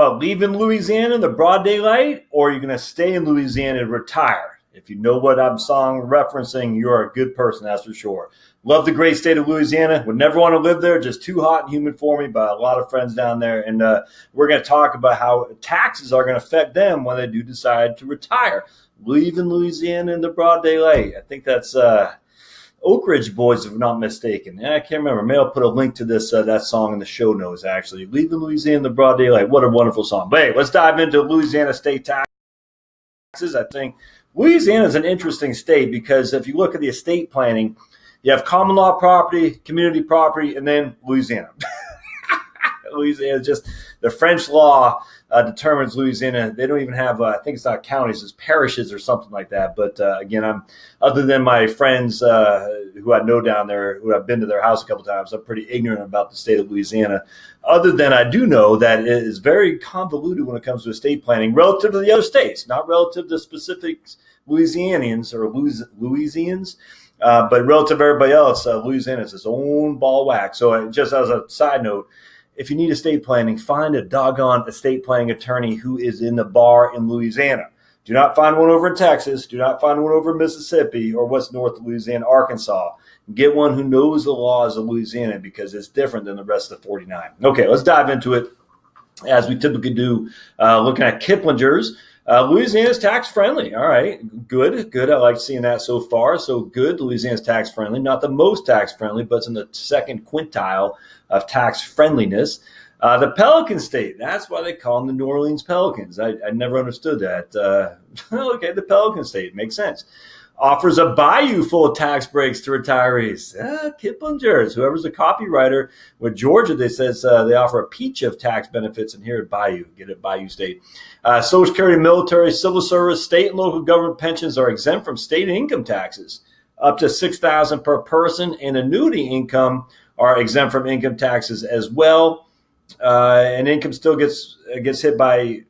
about leaving Louisiana in the broad daylight, or are you going to stay in Louisiana and retire? If you know what I'm song referencing, you're a good person, that's for sure. Love the great state of Louisiana. Would never want to live there. Just too hot and humid for me, but a lot of friends down there. And we're going to talk about how taxes are going to affect them when they do decide to retire. Leaving Louisiana in the broad daylight. I think that's Oak Ridge Boys, if I'm not mistaken. I can't remember. Maybe I'll put a link to this that song in the show notes, actually. Leaving Louisiana in the broad daylight. What a wonderful song. But hey, let's dive into Louisiana state taxes. I think Louisiana is an interesting state because if you look at the estate planning, you have common law property, community property, and then Louisiana. Louisiana, just the French law determines Louisiana. They don't even have, I think it's not counties, it's parishes or something like that. But again, other than my friends who I know down there, who I've been to their house a couple times, I'm pretty ignorant about the state of Louisiana. Other than I do know that it is very convoluted when it comes to estate planning relative to the other states, not relative to specific Louisianians or Louisians. But relative to everybody else, Louisiana is its own ball of wax. So just as a side note, if you need estate planning, find a doggone estate planning attorney who is in the bar in Louisiana. Do not find one over in Texas. Do not find one over in Mississippi or what's north of Louisiana, Arkansas. Get one who knows the laws of Louisiana because it's different than the rest of the 49. Okay, let's dive into it as we typically do, looking at Kiplinger's. Louisiana's tax-friendly. All right, good. I like seeing that so far. So good, Louisiana's tax-friendly. Not the most tax-friendly, but it's in the second quintile of tax-friendliness. The Pelican State, that's why they call them the New Orleans Pelicans. I never understood that. Okay, the Pelican State, makes sense. Offers a bayou full of tax breaks to retirees. Kiplinger's, whoever's the copywriter with Georgia, they says they offer a peach of tax benefits, and here at Bayou, get it, Bayou State. Social Security, military, civil service, state and local government pensions are exempt from state income taxes, up to $6,000 per person, and annuity income are exempt from income taxes as well. And income still gets hit by,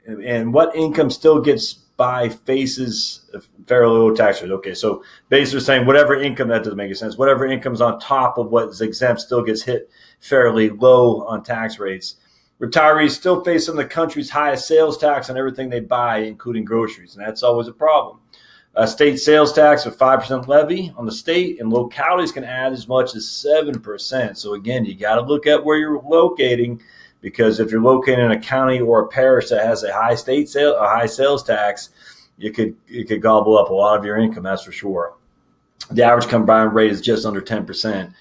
and what income still gets by faces fairly low tax rate. Okay, so basically saying whatever income, that doesn't make any sense. Whatever income's on top of what is exempt still gets hit fairly low on tax rates. Retirees still face some of the country's highest sales tax on everything they buy, including groceries, and that's always a problem. State sales tax with 5% levy on the state, and localities can add as much as 7%. So again, you got to look at where you're locating, because if you're located in a county or a parish that has a high sales tax, it could gobble up a lot of your income, that's for sure. The average combined rate is just under 10%,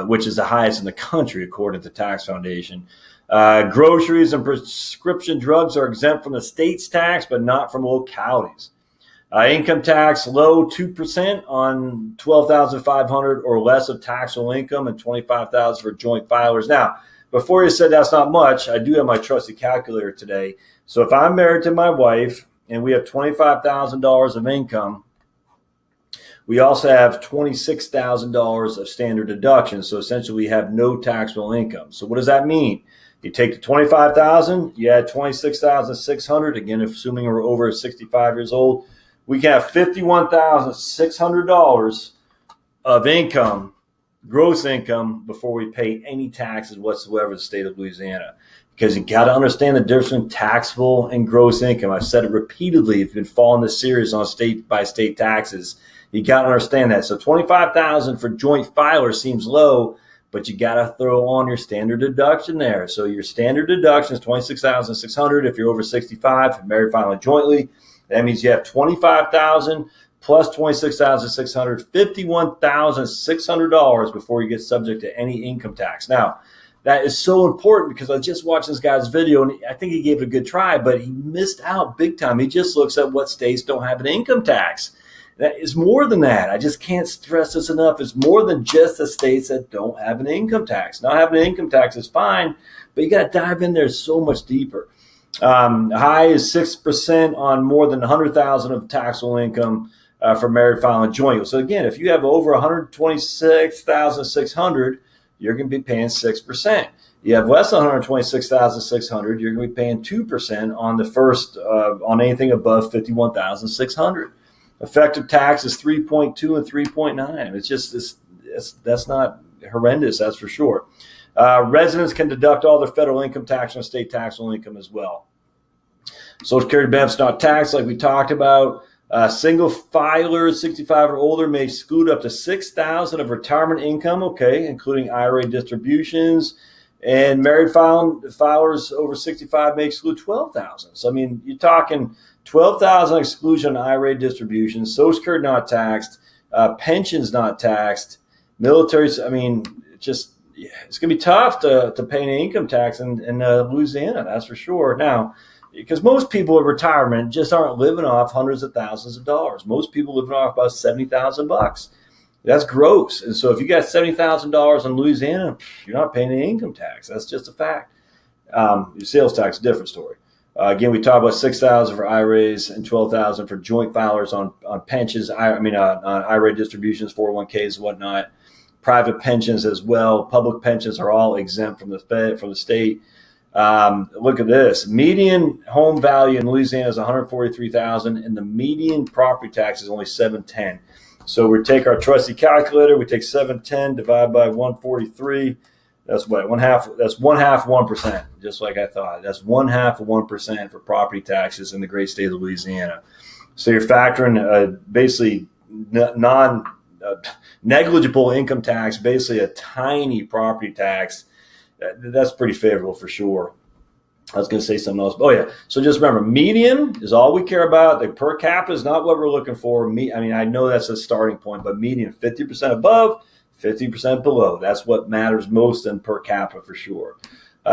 which is the highest in the country, according to the Tax Foundation. Groceries and prescription drugs are exempt from the state's tax, but not from localities. Income tax, low 2% on $12,500 or less of taxable income, and $25,000 for joint filers. Now, before you said that's not much, I do have my trusty calculator today. So if I'm married to my wife and we have $25,000 of income, we also have $26,000 of standard deductions. So essentially we have no taxable income. So what does that mean? You take the $25,000, you add $26,600. Again, assuming we're over 65 years old, we can have $51,600 of income, gross income, before we pay any taxes whatsoever in the state of Louisiana. Because you got to understand the difference between taxable and gross income. I've said it repeatedly. If you've been following this series on state by state taxes, you got to understand that. So $25,000 for joint filer seems low, but you got to throw on your standard deduction there. So your standard deduction is $26,600 if you're over 65, if married filing jointly. That means you have $25,000 plus $26,600, $51,600 before you get subject to any income tax. Now, that is so important because I just watched this guy's video, and I think he gave it a good try, but he missed out big time. He just looks at what states don't have an income tax. That is more than that. I just can't stress this enough. It's more than just the states that don't have an income tax. Not having an income tax is fine, but you got to dive in there so much deeper. High is 6% on more than $100,000 of taxable income for married filing joint. So again, if you have over $126,600, you're going to be paying 6%. You have less than $126,600, you're going to be paying 2% on the first on anything above $51,600. Effective tax is 3.2 and 3.9. It's just that's not horrendous, that's for sure. Residents can deduct all their federal income tax and state taxable income as well. Social Security benefits not taxed, like we talked about. Single filers 65 or older may exclude up to $6,000 of retirement income, okay, including IRA distributions. And married filers over 65 may exclude $12,000. So, I mean, you're talking $12,000 exclusion on IRA distributions, Social Security not taxed, pensions not taxed, military. I mean, it's going to be tough to pay an income tax in Louisiana, that's for sure. Now, because most people in retirement just aren't living off hundreds of thousands of dollars. Most people living off about $70,000. That's gross. And so if you got $70,000 in Louisiana, you're not paying any income tax. That's just a fact. Your sales tax, different story. Again, we talk about $6,000 for IRAs and $12,000 for joint filers on pensions. On IRA distributions, 401ks, and whatnot. Private pensions as well. Public pensions are all exempt from the state. Look at this. Median home value in Louisiana is $143,000, and the median property tax is only $710. So we take our trusty calculator, we take 710 divided by 143. That's what? That's 1/2%, just like I thought. That's 1/2% for property taxes in the great state of Louisiana. So you're factoring basically negligible income tax, basically a tiny property tax. That's pretty favorable for sure. I was going to say something else. Oh, yeah. So just remember, median is all we care about. The per capita is not what we're looking for. I know that's a starting point, but median 50% above, 50% below. That's what matters most in per capita for sure.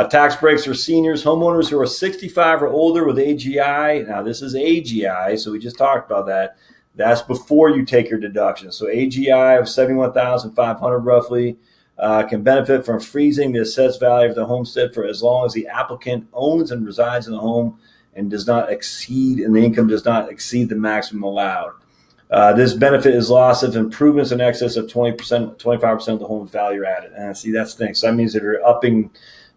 Tax breaks for seniors, homeowners who are 65 or older with AGI. Now, this is AGI, so we just talked about that. That's before you take your deduction. So AGI of $71,500 roughly. Can benefit from freezing the assessed value of the homestead for as long as the applicant owns and resides in the home and the income does not exceed the maximum allowed. This benefit is lost if improvements in excess of 20%, 25% of the home value are added. And see, that's the thing. So that means if you're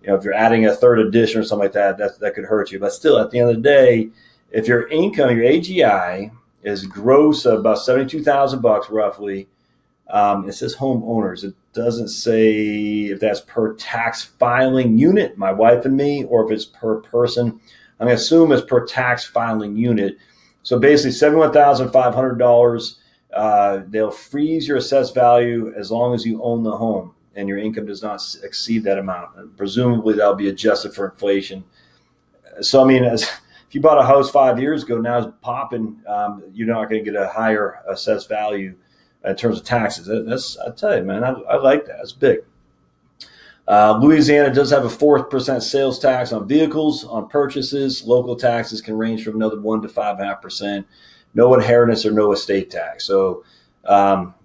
if you're adding a third addition or something like that could hurt you. But still, at the end of the day, if your income, your AGI is gross of about $72,000 roughly, it says homeowners. It doesn't say if that's per tax filing unit, my wife and me, or if it's per person. I'm going to assume it's per tax filing unit. So basically $71,500, they'll freeze your assessed value as long as you own the home and your income does not exceed that amount. And presumably that'll be adjusted for inflation. So, I mean, if you bought a house 5 years ago, now it's popping, you're not going to get a higher assessed value in terms of taxes. I tell you, man, I like that. It's big. Louisiana does have a 4% sales tax on vehicles, on purchases. Local taxes can range from another 1 to 5.5%. No inheritance or no estate tax. So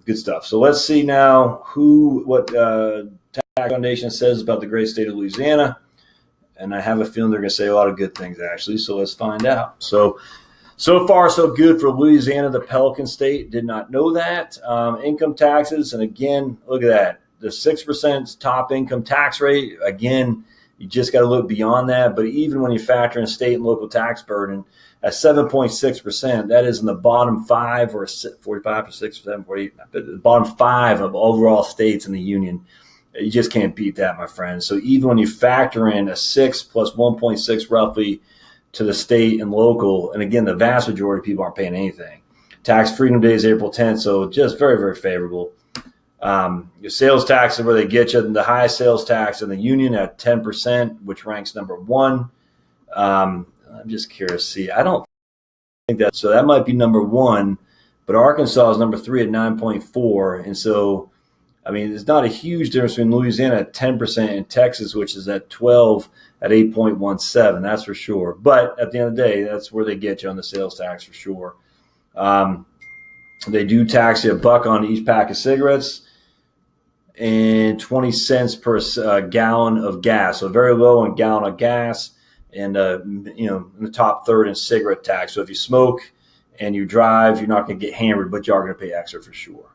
good stuff. So let's see now what Tax Foundation says about the great state of Louisiana. And I have a feeling they're going to say a lot of good things, actually. So let's find out. So far, so good for Louisiana, the Pelican State. Did not know that. Income taxes, and again, look at that. The 6% top income tax rate, again, you just got to look beyond that. But even when you factor in state and local tax burden, at 7.6%, that is in the bottom 5 or 45 or 6 or 7, 48, but the bottom 5 of overall states in the union. You just can't beat that, my friend. So even when you factor in a 6 plus 1.6 roughly to the state and local, and again, the vast majority of people aren't paying anything. Tax Freedom Day is April 10th, so just very, very favorable. Your sales tax is where they get you. The highest sales tax in the union at 10%, which ranks number 1. I'm just curious. See, I don't think that. So that might be number 1, but Arkansas is number 3 at 9.4. And so, I mean, there's not a huge difference between Louisiana at 10% and Texas, which is at 12 at 8.17. That's for sure. But at the end of the day, that's where they get you on the sales tax for sure. They do tax you $1 on each pack of cigarettes and 20 cents per gallon of gas. So very low on gallon of gas, and in the top third in cigarette tax. So if you smoke and you drive, you're not going to get hammered, but you are going to pay extra for sure.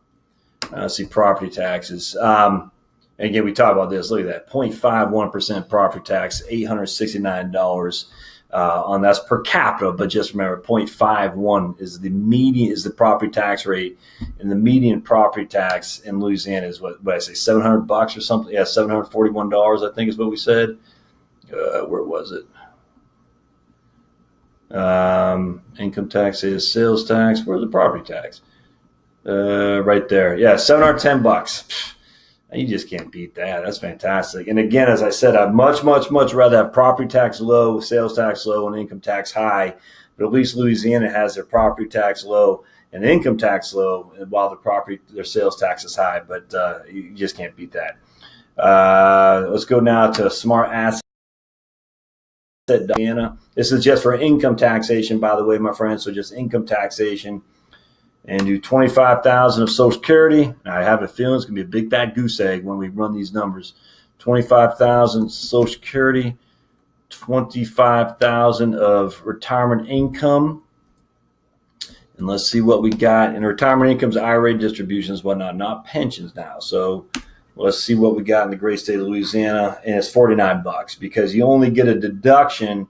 See property taxes. And again, we talk about this. Look at that, 0.51% property tax, $869. On that's per capita, but just remember 0.51 is the median, is the property tax rate, and the median property tax in Louisiana is what I say, $700 or something. Yeah, $741, I think is what we said. Where was it? Income tax is sales tax. Where's the property tax? Right there. Yeah, $710. You just can't beat that. That's fantastic. And again, as I said, I'd much rather have property tax low, sales tax low, and income tax high. But at least Louisiana has their property tax low and income tax low, while their sales tax is high. But you just can't beat that. Let's go now to smart asset. This is just for income taxation, by the way, my friends. So just income taxation. And do 25,000 of Social Security. I have a feeling it's going to be a big fat goose egg when we run these numbers. 25,000 Social Security, 25,000 of retirement income. And let's see what we got. And retirement income's IRA distributions, whatnot, not pensions now. So let's see what we got in the great state of Louisiana. And it's $49 because you only get a deduction.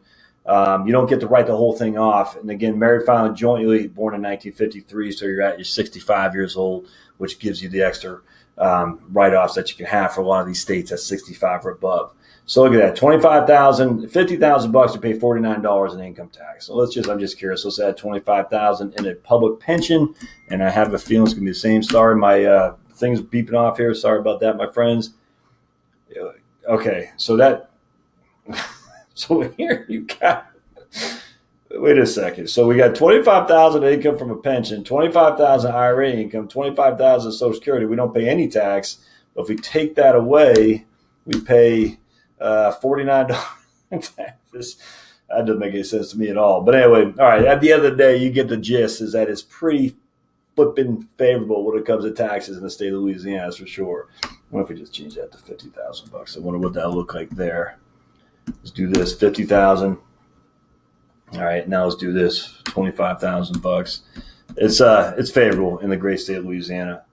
You don't get to write the whole thing off. And again, married, filing jointly, born in 1953, so you're at your 65 years old, which gives you the extra write-offs that you can have for a lot of these states at 65 or above. So look at that, $25,000, $50,000 to pay $49 in income tax. So I'm just curious. Let's add $25,000 in a public pension, and I have a feeling it's gonna be the same. Sorry, my thing's beeping off here. Sorry about that, my friends. Okay, so that. So here you got, wait a second. So we got 25,000 income from a pension, 25,000 IRA income, 25,000 Social Security. We don't pay any tax. But if we take that away, we pay $49 in taxes. That doesn't make any sense to me at all. But anyway, all right. At the end of the day, you get the gist. Is that it's pretty flipping favorable when it comes to taxes in the state of Louisiana, that's for sure. What if we just change that to $50,000? I wonder what that look like there. Let's do this, 50,000. All right, now let's do this, $25,000. It's favorable in the great state of Louisiana.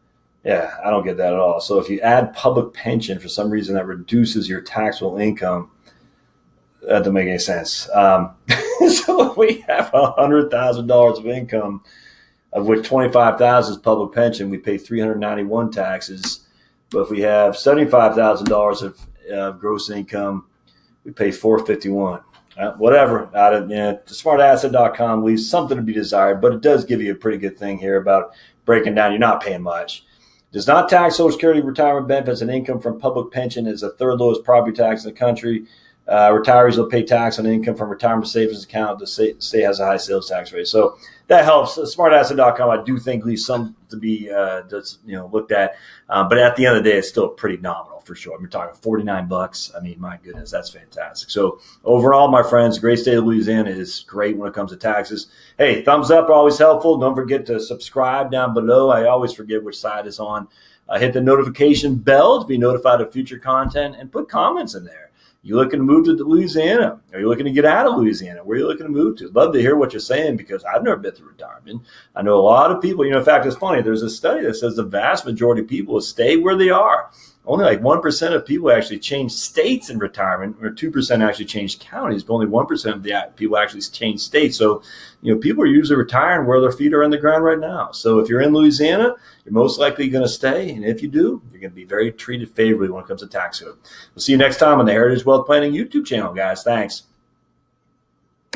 Yeah, I don't get that at all. So if you add public pension for some reason, that reduces your taxable income. That doesn't make any sense. So if we have $100,000 of income, of which $25,000 is public pension, we pay $391 taxes. But if we have $75,000 of gross income, we pay $451. Whatever. Smartasset.com leaves something to be desired, but it does give you a pretty good thing here about breaking down. You're not paying much. Does not tax Social Security, retirement benefits, and income from public pension. Is the third lowest property tax in the country. Retirees will pay tax on income from retirement savings account. The state has a high sales tax rate. So that helps. Smartasset.com, I do think, leaves some to be looked at. But at the end of the day, it's still pretty nominal for sure. We're talking $49. I mean, my goodness, that's fantastic. So overall, my friends, the great state of Louisiana is great when it comes to taxes. Hey, thumbs up are always helpful. Don't forget to subscribe down below. I always forget which side is on. Hit the notification bell to be notified of future content, and put comments in there. You looking to move to Louisiana? Are you looking to get out of Louisiana? Where are you looking to move to? Love to hear what you're saying, because I've never been through retirement. I know a lot of people, in fact, it's funny. There's a study that says the vast majority of people stay where they are. Only like 1% of people actually change states in retirement, or 2% actually change counties, but only 1% of the people actually change states. So, people are usually retiring where their feet are in the ground right now. So if you're in Louisiana, you're most likely going to stay. And if you do, you're going to be very treated favorably when it comes to tax code. We'll see you next time on the Heritage Wealth Planning YouTube channel, guys. Thanks.